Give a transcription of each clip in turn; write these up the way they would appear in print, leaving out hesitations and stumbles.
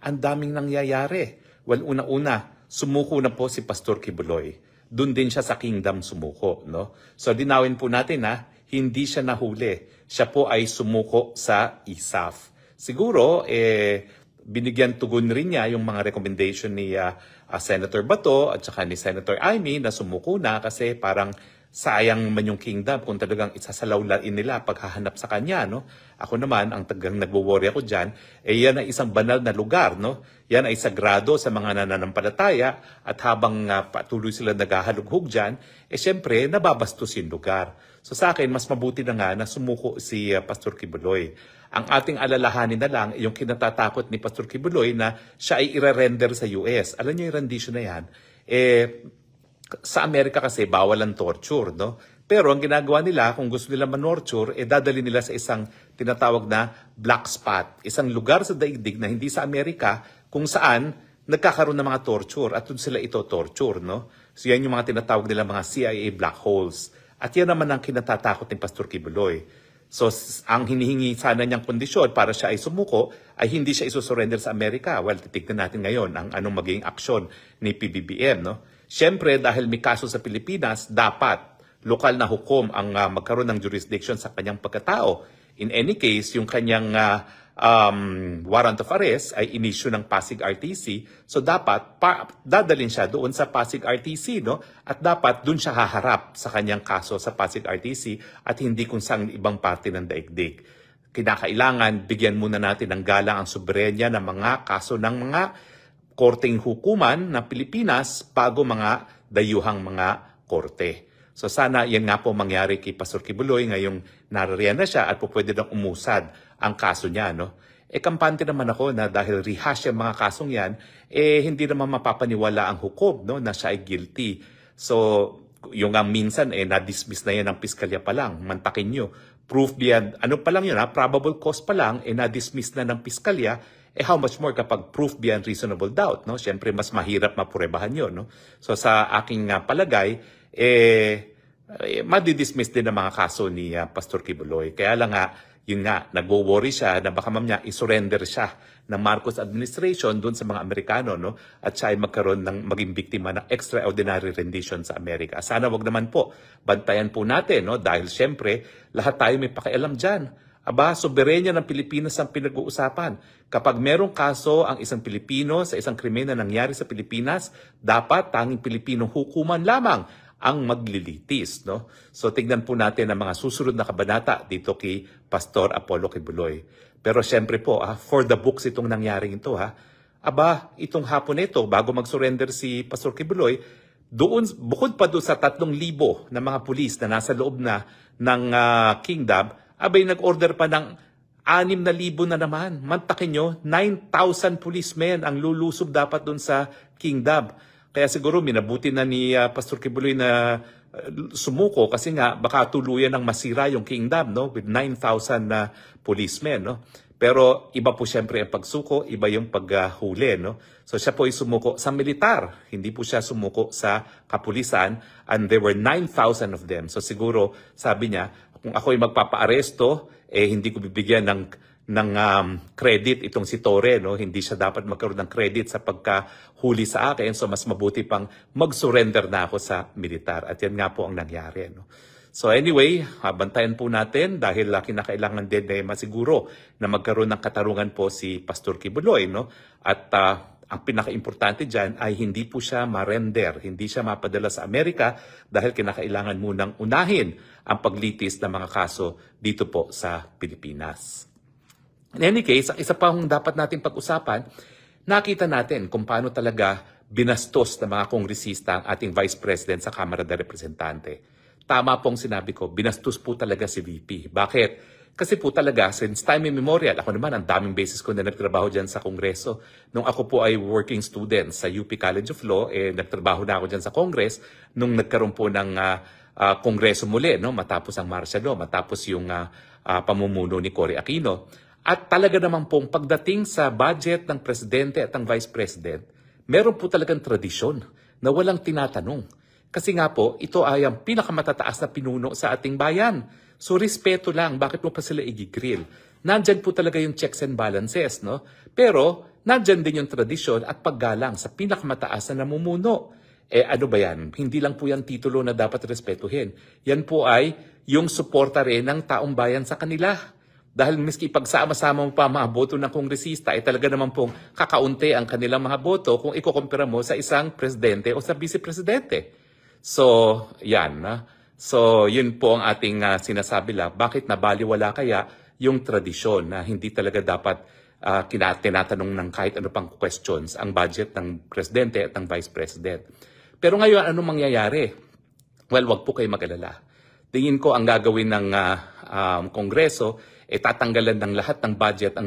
ang daming nangyayari. Well, una-una, sumuko na po si Pastor Kibuloy. Doon din siya sa kingdom sumuko, no? So dinawin po natin na hindi siya nahuli. Siya po ay sumuko sa ISAF. Siguro, binigyan tugon rin niya yung mga recommendation ni Senator Bato at saka ni Senator Amy na sumuko na kasi parang sayang man yung kingdom kung talagang isasalawlain nila paghahanap sa kanya, no? Ako naman, ang tagang nagwo-worry ako dyan, yan ay isang banal na lugar, no? Yan ay sagrado sa mga nananampalataya at habang patuloy sila naghahalughog dyan, syempre, nababastos yung lugar. So sa akin, mas mabuti na nga na sumuko si Pastor Kibuloy. Ang ating alalahanin na lang, yung kinatatakot ni Pastor Kibuloy na siya ay ire-render sa US. Alam niyo yung rendition na yan? Sa Amerika kasi bawal ang torture, no? Pero ang ginagawa nila, kung gusto nila manorture, dadali nila sa isang tinatawag na black spot. Isang lugar sa daigdig na hindi sa Amerika kung saan nagkakaroon ng mga torture at doon sila ito torture, no? So yan yung mga tinatawag nila mga CIA black holes. At yan naman ang kinatatakot ni Pastor Kibuloy. So ang hinihingi sana niyang kondisyon para siya ay sumuko ay hindi siya isusurrender sa Amerika. Well, titignan natin ngayon ang anong magiging aksyon ni PBBM, no? Siyempre, dahil may kaso sa Pilipinas, dapat lokal na hukom ang magkaroon ng jurisdiction sa kanyang pagkatao. In any case, yung kanyang warrant of arrest ay inisyu ng Pasig RTC. So dapat dadalhin siya doon sa Pasig RTC, no? At dapat doon siya haharap sa kanyang kaso sa Pasig RTC at hindi kung saan ibang parte ng daigdig. Kinakailangan bigyan muna natin ng galang ang soberenya ng mga kaso ng mga korteng hukuman ng Pilipinas bago mga dayuhang mga korte. So sana yan nga po mangyari kay Pastor Kibuloy ngayong naririyan na siya at po pwede nang umusad ang kaso niya, no? Kampante naman ako na dahil rehash yung mga kasong yan, hindi naman mapapaniwala ang hukom, no, na siya ay guilty. So yung minsan na-dismiss na yan ng piskalya pa lang, mantakin nyo. Proof beyond, ano pa lang yun, probable cause pa lang, na-dismiss na ng piskalya. How much more kapag proof beyond reasonable doubt, no? Siyempre, mas mahirap mapurebahan yun, no? So, sa aking palagay, madidismiss din ang mga kaso ni Pastor Kibuloy. Kaya lang yun nga, nagwo-worry siya na baka mamaya isurrender siya ng Marcos administration doon sa mga Amerikano, no? At siya ay magkaroon ng maging biktima ng extraordinary rendition sa Amerika. Sana wag naman po, bantayan po natin, no? Dahil siyempre, lahat tayo may pakialam dyan. Soberenya ng Pilipinas ang pinag-uusapan. Kapag merong kaso ang isang Pilipino sa isang krimen na nangyari sa Pilipinas, dapat tanging Pilipinong hukuman lamang ang maglilitis, no? So tignan po natin ang mga susunod na kabanata dito kay Pastor Apollo Kibuloy. Pero siyempre po, for the books itong nangyaring ito, itong hapon ito, bago mag-surrender si Pastor Kibuloy, doon, bukod pa doon sa 3,000 na mga pulis na nasa loob na ng kingdom, nag-order pa ng 6,000 na naman. Mantakin nyo, 9,000 policemen ang lulusob dapat doon sa kingdom. Kaya siguro minabuti na ni Pastor Kibuloy na sumuko kasi nga baka tuluyan ng masira yung kingdom, no? With 9,000 na policemen, no? Pero iba po siyempre ang pagsuko, iba yung paghuli, no? So siya po ay sumuko sa militar, hindi po siya sumuko sa kapulisan, and there were 9,000 of them. So siguro, sabi niya, kung ako ay magpapa-aresto, hindi ko bibigyan ng credit itong si Torre, no? Hindi siya dapat magkaroon ng credit sa pagkahuli sa akin. So mas mabuti pang mag-surrender na ako sa militar. At yan nga po ang nangyari, no? So anyway, bantayan po natin dahil kinakailangan din masiguro na magkaroon ng katarungan po si Pastor Kibuloy, no? At ang pinaka-importante dyan ay hindi po siya ma-render, hindi siya mapadala sa Amerika dahil kinakailangan munang unahin ang paglitis ng mga kaso dito po sa Pilipinas. In any case, ang isa pa hong dapat natin pag-usapan, nakita natin kung paano talaga binastos ng mga kongresista ang ating Vice President sa Kamara de Representante. Tama pong sinabi ko, binastos po talaga si VP. Bakit? Kasi po talaga, since time immemorial, ako naman, ang daming beses ko na nagtrabaho dyan sa Kongreso. Nung ako po ay working student sa UP College of Law, nagtrabaho na ako dyan sa Congress. Nung nagkaroon po ng Kongreso muli, no? Matapos ang martial law, matapos yung pamumuno ni Cory Aquino. At talaga naman pong pagdating sa budget ng Presidente at ng Vice President, meron po talagang tradisyon na walang tinatanong. Kasi nga po, ito ay ang pinakamatataas na pinuno sa ating bayan. So, respeto lang. Bakit mo pa sila i-grill? Nandyan po talaga yung checks and balances, no? Pero, nandyan din yung tradisyon at paggalang sa pinakamataas na namumuno. Ano ba yan? Hindi lang po yan titulo na dapat respetuhin. Yan po ay yung suporta rin ng taong bayan sa kanila. Dahil miski ipagsama-sama mo pa mga boto ng kongresista, talaga naman pong kakaunti ang kanilang mga boto kung ikukumpira mo sa isang presidente o sa vice-presidente. So, yan. So, yun po ang ating sinasabi lang. Bakit nabaliwala kaya yung tradisyon na hindi talaga dapat tinatanong ng kahit ano pang questions ang budget ng presidente at ng vice president. Pero ngayon, ano mangyayari? Well, wag po kayo mag-alala. Tingin ko ang gagawin ng Kongreso, tatanggalan ng lahat ng budget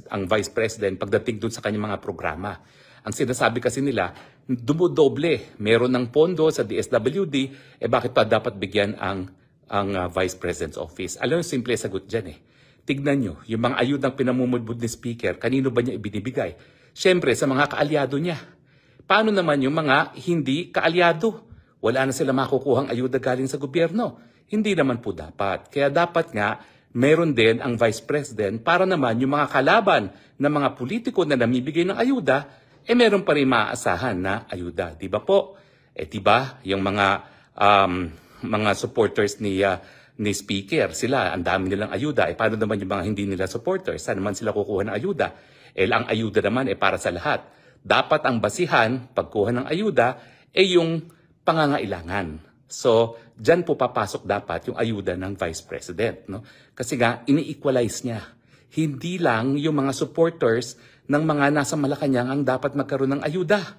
ang Vice President pagdating dun sa kanyang mga programa. Ang sinasabi kasi nila, dumudoble. Meron ng pondo sa DSWD, bakit pa dapat bigyan ang Vice President's Office? Alam mo, simple sagot dyan Tignan nyo, yung mga ayudang pinamumudbud ni Speaker, kanino ba niya ibinibigay? Siyempre, sa mga kaalyado niya. Paano naman yung mga hindi kaalyado? Wala na sila makukuhang ayuda galing sa gobyerno. Hindi naman po dapat. Kaya dapat nga, meron din ang Vice President para naman yung mga kalaban ng mga politiko na namibigay ng ayuda, meron pa rin maaasahan na ayuda. Di ba po? Di ba? Yung mga supporters ni Speaker, sila, ang dami nilang ayuda. Paano naman yung mga hindi nila supporters? Saan naman sila kukuha ng ayuda? Ang ayuda naman para sa lahat. Dapat ang basihan, pagkuha ng ayuda, yung pangangailangan. So, dyan po papasok dapat yung ayuda ng Vice President. No? Kasi nga, ini-equalize niya. Hindi lang yung mga supporters ng mga nasa Malacanang ang dapat magkaroon ng ayuda.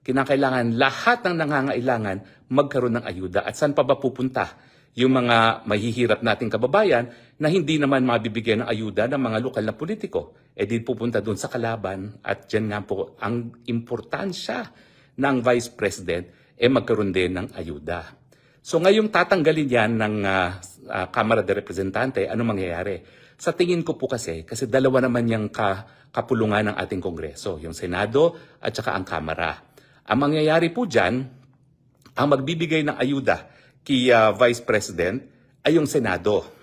Kinakailangan lahat ng nangangailangan magkaroon ng ayuda. At saan pa ba pupunta yung mga mahihirap nating kababayan na hindi naman mabibigyan ng ayuda ng mga lokal na politiko? Di pupunta doon sa kalaban at dyan nga po ang importansya ng Vice President magkaroon din ng ayuda. So ngayong tatanggalin yan ng Kamara de Representante, ano mangyayari? Sa tingin ko po kasi dalawa naman yung kapulungan ng ating Kongreso, yung Senado at saka ang Kamara. Ang mangyayari po dyan, ang magbibigay ng ayuda kay Vice President ay yung Senado.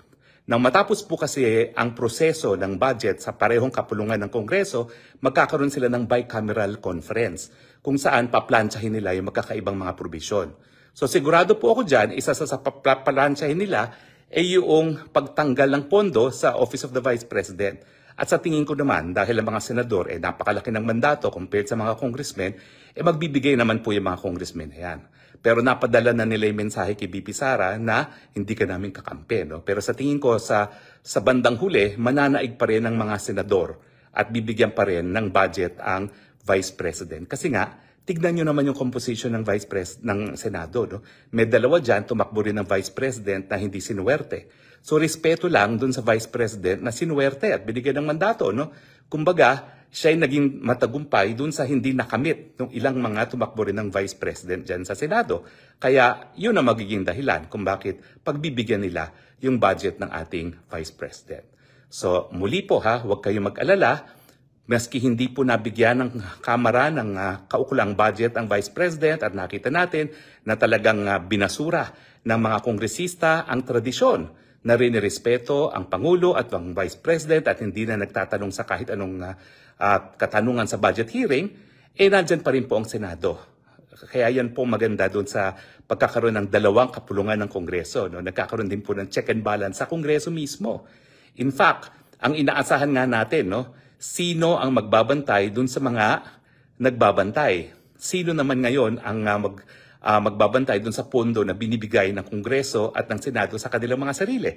Nang matapos po kasi ang proseso ng budget sa parehong kapulungan ng Kongreso, magkakaroon sila ng bicameral conference kung saan paplansyahin nila yung magkakaibang mga probisyon. So sigurado po ako dyan, isa sa paplansyahin nila ay yung pagtanggal ng pondo sa Office of the Vice President. At sa tingin ko naman, dahil ang mga senador napakalaki ng mandato compared sa mga congressmen, magbibigay naman po yung mga congressmen na yan. Pero napadala na nila yung mensahe kay BP Sara na hindi ka namin kakampi. No? Pero sa tingin ko sa bandang huli, mananaig pa rin ng mga senador at bibigyan pa rin ng budget ang Vice President. Kasi nga, tignan nyo naman yung composition ng ng Senado. No? May dalawa dyan, tumakbo rin ng Vice President na hindi sinuwerte. So respeto lang dun sa Vice President na sinuwerte at binigyan ng mandato. No? Kumbaga, siya ay naging matagumpay dun sa hindi nakamit ng ilang mga tumakbo rin ng Vice President dyan sa Senado. Kaya yun ang magiging dahilan kung bakit pagbibigyan nila yung budget ng ating Vice President. So muli po huwag kayong mag-alala. Maski hindi po nabigyan ng Kamara ng kaukulang budget ang Vice President at nakita natin na talagang binasura ng mga kongresista ang tradisyon na rinirespeto ang Pangulo at ang Vice President at hindi na nagtatanong sa kahit anong katanungan sa budget hearing, nandyan pa rin po ang Senado. Kaya yan po maganda doon sa pagkakaroon ng dalawang kapulungan ng Kongreso. No? Nagkakaroon din po ng check and balance sa Kongreso mismo. In fact, ang inaasahan nga natin, sino ang magbabantay doon sa mga nagbabantay? Sino naman ngayon ang magbabantay doon sa pondo na binibigay ng Kongreso at ng Senado sa kanilang mga sarili?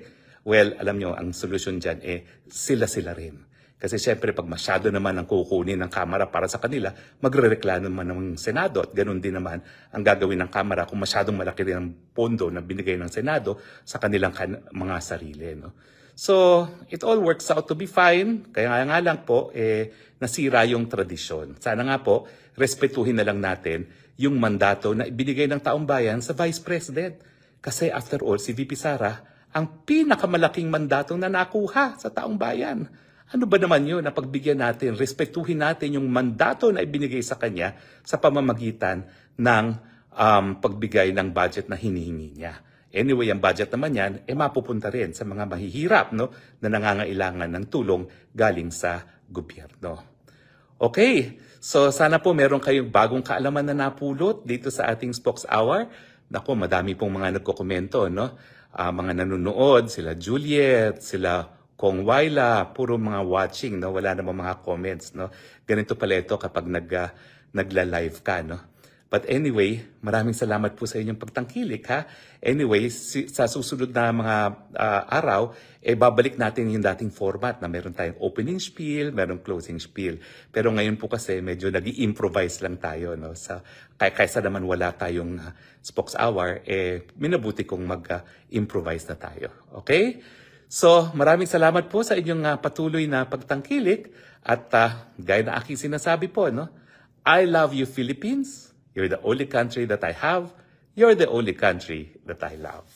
Well, alam nyo, ang solusyon dyan sila-sila rin. Kasi syempre, pag masyado naman ang kukunin ng Kamara para sa kanila, magrereklamo naman ng Senado. At ganun din naman ang gagawin ng Kamara kung masyadong malaki rin ang pondo na binigay ng Senado sa kanilang mga sarili. No? So, it all works out to be fine. Kaya nga lang po, nasira yung tradisyon. Sana nga po, respetuhin na lang natin yung mandato na ibinigay ng taong bayan sa Vice President. Kasi after all, si VP Sara, ang pinakamalaking mandatong na nakuha sa taong bayan. Ano ba naman yun na pagbigyan natin, respetuhin natin yung mandato na ibinigay sa kanya sa pamamagitan ng pagbigay ng budget na hinihingi niya. Anyway, ang budget naman yan, mapupunta rin sa mga mahihirap na nangangailangan ng tulong galing sa gobyerno. Okay, so sana po meron kayong bagong kaalaman na napulot dito sa ating Spokes Hour. Naku, madami pong mga nagkokomento, no? Mga nanonood, sila Juliet, sila Kong Waila, puro mga watching, no? Wala namang mga comments, no? Ganito pala ito kapag nagla-live ka, no? But anyway, maraming salamat po sa inyong pagtangkilik, ha? Anyway, sa susunod na mga araw, babalik natin yung dating format na meron tayong opening spiel, meron closing spiel. Pero ngayon po kasi medyo nag-i-improvise lang tayo, no? Kaysa naman wala tayong Spokes Hour, minabuti kong mag-improvise na tayo. Okay? So, maraming salamat po sa inyong patuloy na pagtangkilik at gaya na aking sinasabi po, no? I love you, Philippines. You're the only country that I have. You're the only country that I love.